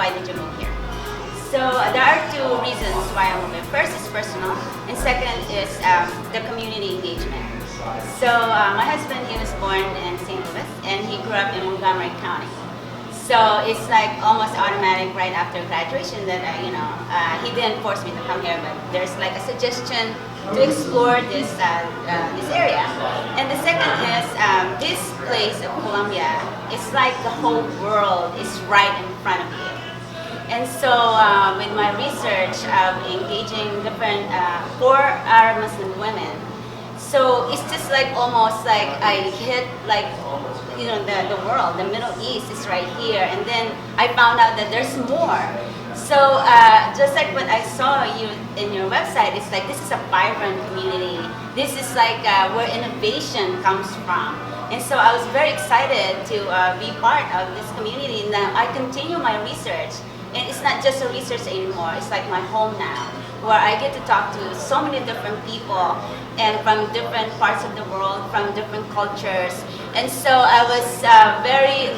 why did you move here? So there are two reasons why I'm moving. First is personal, and second is the community engagement. So my husband, he was born in St. Louis, and he grew up in Montgomery County. So it's like almost automatic right after graduation that he didn't force me to come here, but there's like a suggestion to explore this area. And the second is this place of Colombia. It's like the whole world is right in front of you. And so with my research of engaging different for Arab Muslim women, so it's just like almost like I hit like the world, the Middle East is right here, and then I found out that there's more. So just like what I saw you in your website, it's like this is a vibrant community. This is like where innovation comes from. And so I was very excited to be part of this community. Now I continue my research. And it's not just a research anymore, it's like my home now, where I get to talk to so many different people and from different parts of the world, from different cultures. And so I was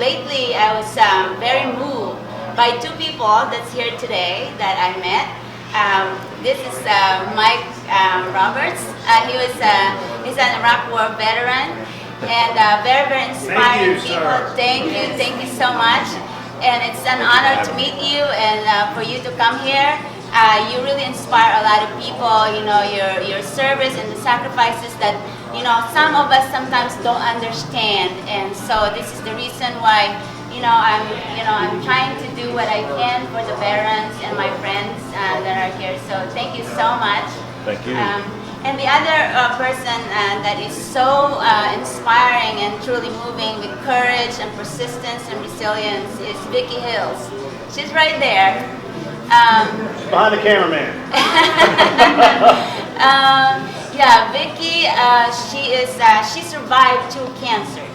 lately I was very moved by two people that's here today that I met. This is Mike Roberts. He's an Iraq War veteran and very, very inspiring people. Thank you so much. And it's an honor to meet you and for you to come here. You really inspire a lot of people, your service and the sacrifices that, some of us sometimes don't understand. And so this is the reason why, I'm trying to do what I can for the veterans and my friends that are here. So thank you so much. Thank you. And the other person that is so inspiring and truly moving with courage and persistence and resilience is Vicki Hills. She's right there. Behind the cameraman. Vicki, she survived 2 cancers.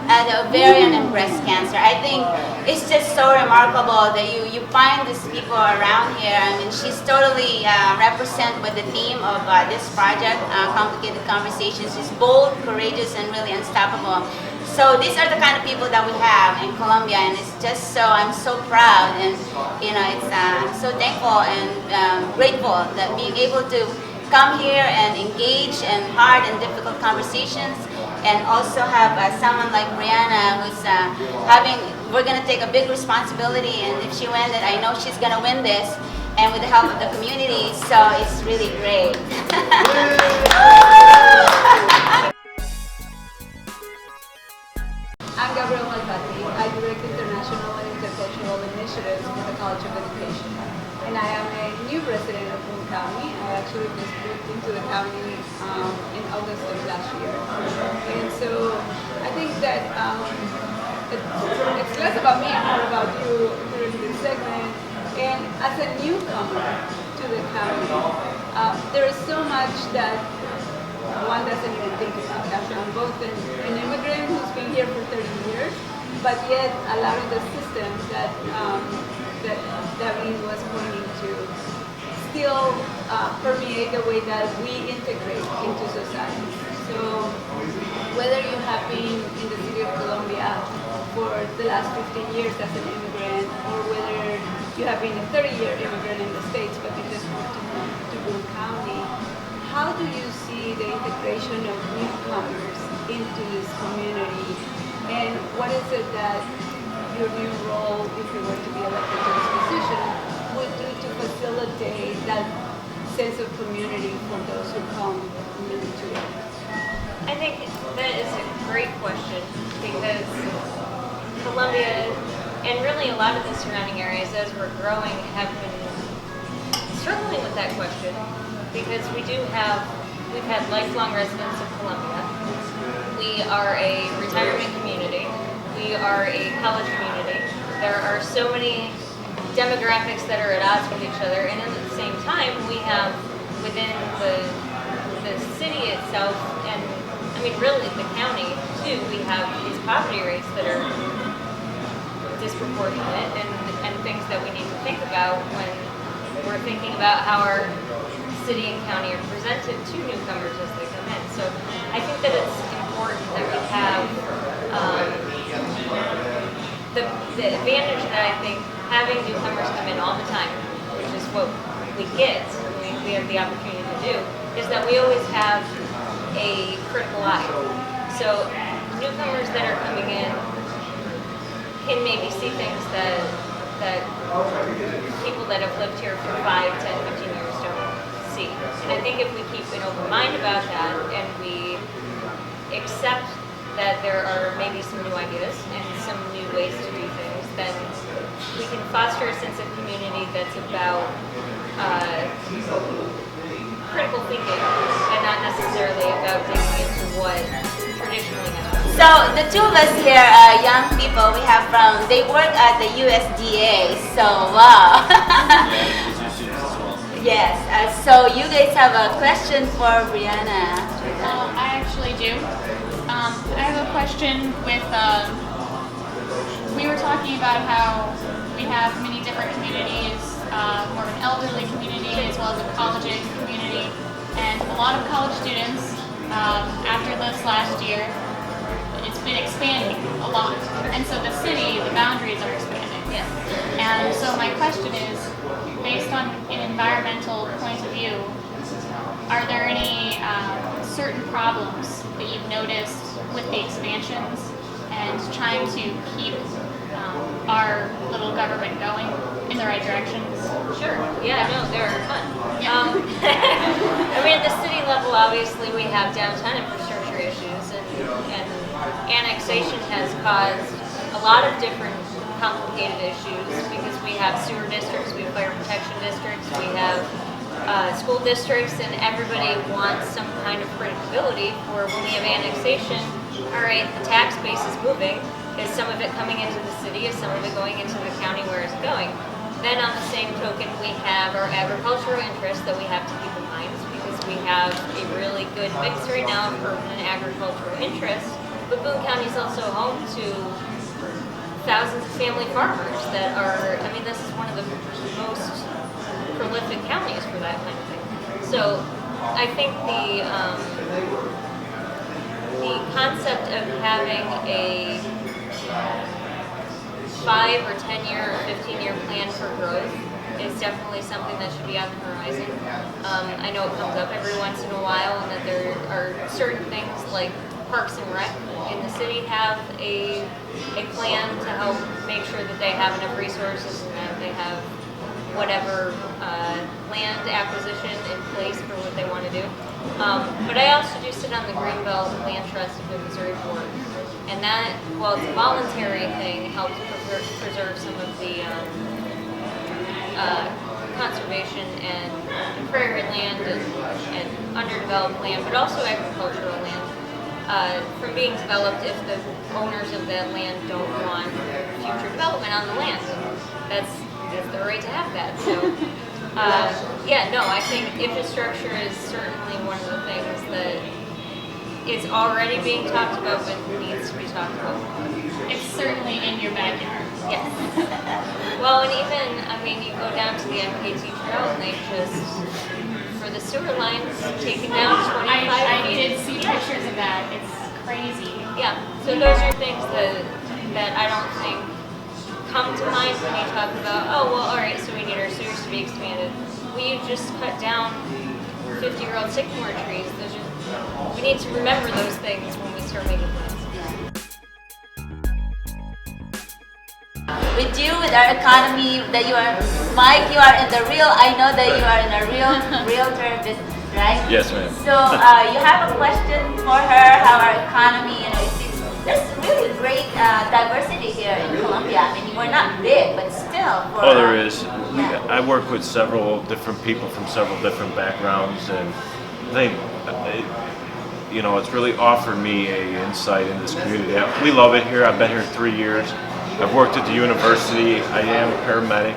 The ovarian and breast cancer. I think it's just so remarkable that you find these people around here. I mean, she's totally represent with the theme of this project, Complicated Conversations. She's bold, courageous, and really unstoppable. So these are the kind of people that we have in Colombia, and it's just so, I'm so proud, and I'm so thankful and grateful that being able to come here and engage in hard and difficult conversations, and also have someone like Brianna who's we're going to take a big responsibility, and if she wins it, I know she's going to win this, and with the help of the community, so it's really great. I'm Gabrielle Malfatti. I direct international and intercultural initiatives for the College of Education. And I am a new resident of Boone County. I actually just moved into the county in August of last year. And so I think that it's less about me and more about you during this segment. And as a newcomer to the county, there is so much that one doesn't even think about. Actually, I'm both an immigrant who's been here for 30 years, but yet a lot of the systems that David was pointing to still permeate the way that we integrate into society. So whether you have been in the city of Colombia for the last 15 years as an immigrant, or whether you have been a 30-year immigrant in the States but you just moved to Boone County, how do you see the integration of newcomers into this community, and what is it that your new role, if you were to be elected to this position, would do to facilitate that sense of community for those who come new to it? I think that is a great question, because Columbia, and really a lot of the surrounding areas as we're growing, have been struggling with that question, because we've had lifelong residents of Columbia. We are a retirement community. We are a college community. There are so many demographics that are at odds with each other, and at the same time, we have within the city itself, and I mean really the county too, we have these poverty rates that are disproportionate, and things that we need to think about when we're thinking about how our city and county are presented to newcomers as they come in. So I think that it's important that we have the advantage that I think having newcomers come in all the time, which is what we get, we have the opportunity to do, is that we always have a critical eye. So newcomers that are coming in can maybe see things that people that have lived here for 5, 10, 15 years don't see. And I think if we keep an open mind about that and we accept that there are maybe some new ideas and some new ways to do things, then we can foster a sense of community that's about critical thinking and not necessarily about digging into what traditionally has been. So the two of us here, young people, they work at the USDA. So wow. Yes. So you guys have a question for Brianna. I actually do. I have a question with, we were talking about how we have many different communities, more of an elderly community as well as a college-age community, and a lot of college students, after this last year, it's been expanding a lot. And so the city, the boundaries are expanding. Yes. And so my question is, based on an environmental point of view, are there any certain problems that you've noticed with the expansions and trying to keep our little government going in the right directions? Sure. Yeah, no, they're fun. Yeah. I mean, at the city level, obviously, we have downtown infrastructure issues, and annexation has caused a lot of different complicated issues because we have sewer districts, we have fire protection districts, we have school districts, and everybody wants some kind of predictability for when we have annexation. All right, the tax base is moving. Is some of it coming into the city? Is some of it going into the county? Where is it going? Then on the same token, we have our agricultural interests that we have to keep in mind because we have a really good mix right now of urban and agricultural interests. But Boone County is also home to thousands of family farmers that are, I mean, this is one of the most prolific counties for that kind of thing. So I think the concept of having a 5 or 10 year or 15-year plan for growth is definitely something that should be on the horizon. I know it comes up every once in a while, and that there are certain things like Parks and Rec in the city have a plan to help make sure that they have enough resources and that they have whatever land acquisition in place for what they want to do. But I also do sit on the Greenbelt Land Trust of the Missouri Board. And that, while it's a voluntary thing, helps preserve some of the conservation and prairie land and underdeveloped land, but also agricultural land from being developed if the owners of that land don't want future development on the land. That's their right to have that. So, yeah, no, I think infrastructure is certainly one of the things that is already being talked about but needs to be talked about. It's certainly in your backyard. Yes. Well, and even, I mean, you go down to the MKT Trail and they just, for the sewer lines, taken down 25 I feet. did see pictures of that. It's crazy. Yeah, so those are things that I don't think come to mind when you talk about, oh, well, all right, so we need our sewers to be expanded. We just cut down 50-year-old sycamore trees. We need to remember those things when we start making plans. With you, with our economy, that you are, Mike, you are in the real, I know that you are in a realtor business, right? Yes, ma'am. So you have a question for her, how our economy, there's really great diversity here in Columbia. I mean, we're not big, but still. Oh, there is. Yeah. I work with several different people from several different backgrounds, and I think, it's really offered me an insight in this community. We love it here. I've been here 3 years. I've worked at the university. I am a paramedic.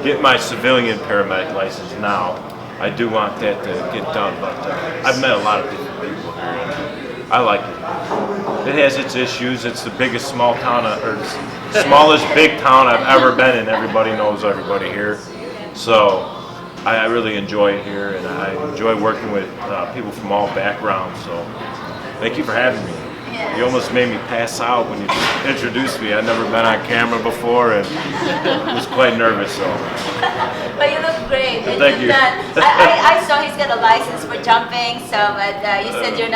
Get my civilian paramedic license now. I do want that to get done, but I've met a lot of different people here. And I like it. It has its issues. It's the biggest smallest big town I've ever been in. Everybody knows everybody here. So I really enjoy it here, and I enjoy working with people from all backgrounds. So thank you for having me. Yeah. You almost made me pass out when you introduced me. I'd never been on camera before and was quite nervous. So. But you look great. Well, thank you. I saw he's got a license for jumping, so but you said you're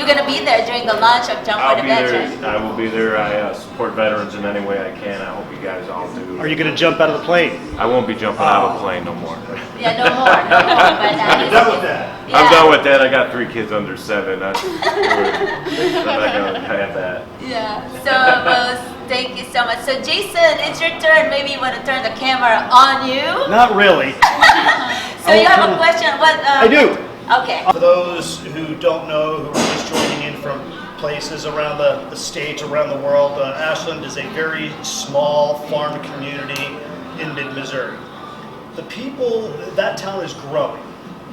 gonna be there during the launch of Jump for the Veterans. I will be there. I support veterans in any way I can. I hope you guys all do. Are you going to jump out of the plane? I won't be jumping out of a plane no more. Yeah, no more. But, You're done with that. yeah. I'm done with that. I got 3 kids under 7. I'm not gonna have that. Yeah. So well, thank you so much. So Jason, it's your turn. Maybe you want to turn the camera on you. Not really. So you have a question? What? I do. Okay. For those who don't know, who are just joining in from places around the state, around the world, Ashland is a very small farm community in mid-Missouri. The people, that town is growing.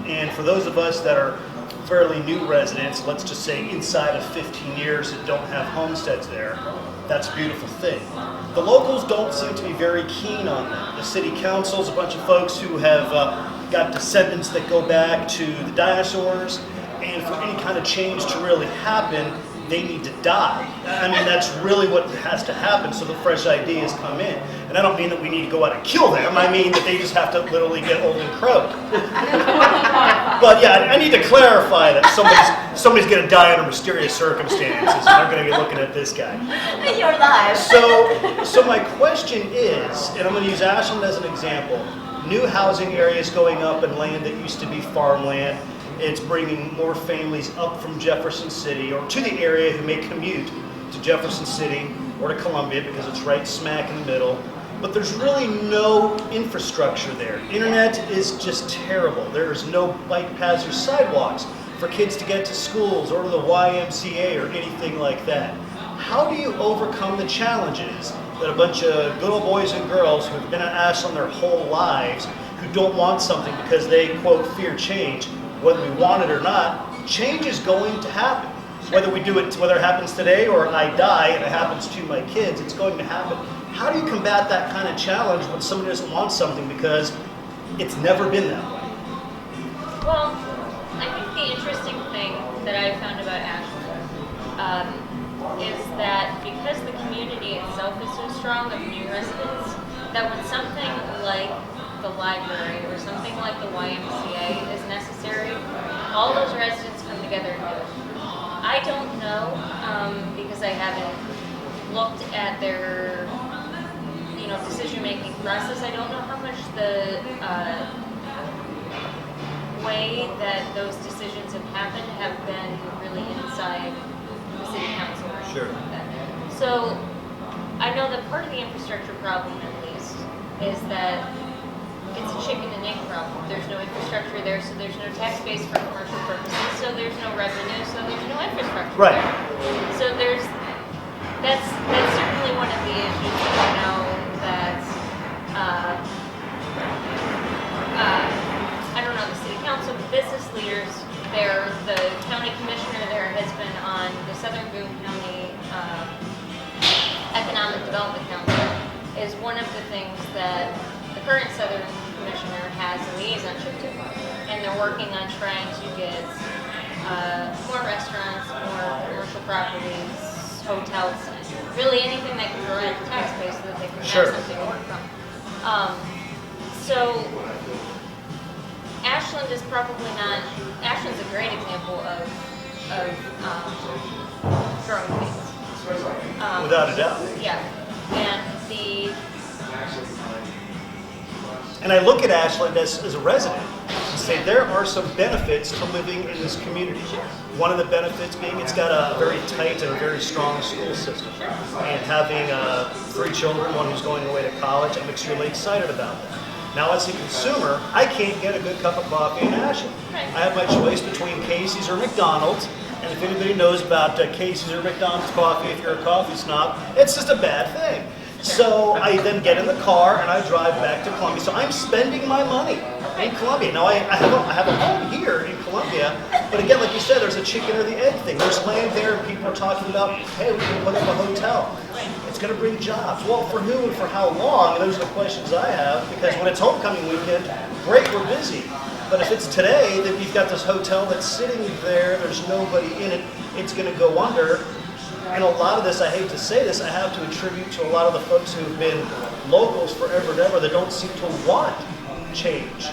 And for those of us that are fairly new residents, let's just say inside of 15 years that don't have homesteads there, that's a beautiful thing. The locals don't seem to be very keen on that. The city council is a bunch of folks who have got descendants that go back to the dinosaurs, and for any kind of change to really happen, they need to die. I mean, that's really what has to happen so the fresh ideas come in. And I don't mean that we need to go out and kill them, I mean that they just have to literally get old and croak. But yeah, I need to clarify that somebody's gonna die under mysterious circumstances and they're gonna be looking at this guy. You're live. So my question is, and I'm gonna use Ashland as an example, new housing areas going up and land that used to be farmland. It's bringing more families up from Jefferson City or to the area who may commute to Jefferson City or to Columbia because it's right smack in the middle. But there's really no infrastructure there. Internet is just terrible. There's no bike paths or sidewalks for kids to get to schools or to the YMCA or anything like that. How do you overcome the challenges that a bunch of good old boys and girls who have been at Ashland their whole lives, who don't want something because they, quote, fear change, whether we want it or not, change is going to happen. Whether we do it, whether it happens today or I die and it happens to my kids, it's going to happen. How do you combat that kind of challenge when somebody doesn't want something because it's never been that way? Well, I think the interesting thing that I found about Ashland is that because the community itself is so strong of new residents, that when something like the library or something like the YMCA is necessary, all those residents come together and do it. I don't know, because I haven't looked at their decision-making process. I don't know how much the way that those decisions have happened have been really inside the city council. Sure. Like that. So I know that part of the infrastructure problem, at least, is that it's a chicken and egg problem. There's no infrastructure there, so there's no tax base for commercial purposes, so there's no revenue, so there's no infrastructure. Right. So that's certainly one of the issues that I know that I don't know, the city council, the business leaders there, the county commissioner there has been on the Southern Boone County Economic Development Council, is one of the things that the current Southern commissioner has a liaisonship to, and they're working on trying to get more restaurants, more commercial properties, hotels, really anything that can provide the tax base so that they can Sure. have something to work from. So Ashland is probably not. Ashland's a great example of growing things. Without a doubt. Yeah, And I look at Ashland as a resident and say there are some benefits to living in this community. One of the benefits being it's got a very tight and a very strong school system. And having 3 children, one who's going away to college, I'm extremely excited about that. Now as a consumer, I can't get a good cup of coffee in Ashland. I have my choice between Casey's or McDonald's. And if anybody knows about Casey's or McDonald's coffee, if you're a coffee snob, it's just a bad thing. So I then get in the car and I drive back to Columbia. So I'm spending my money in Columbia. Now I have a home here in Columbia, but again, like you said, there's a chicken or the egg thing. There's land there and people are talking about, hey, we can put up a hotel. It's going to bring jobs. Well, for who and for how long? Those are the questions I have, because when it's homecoming weekend, great, we're busy. But if it's today that we've got this hotel that's sitting there, there's nobody in it, it's going to go under. And a lot of this, I hate to say this, I have to attribute to a lot of the folks who have been locals forever and ever that don't seem to want change.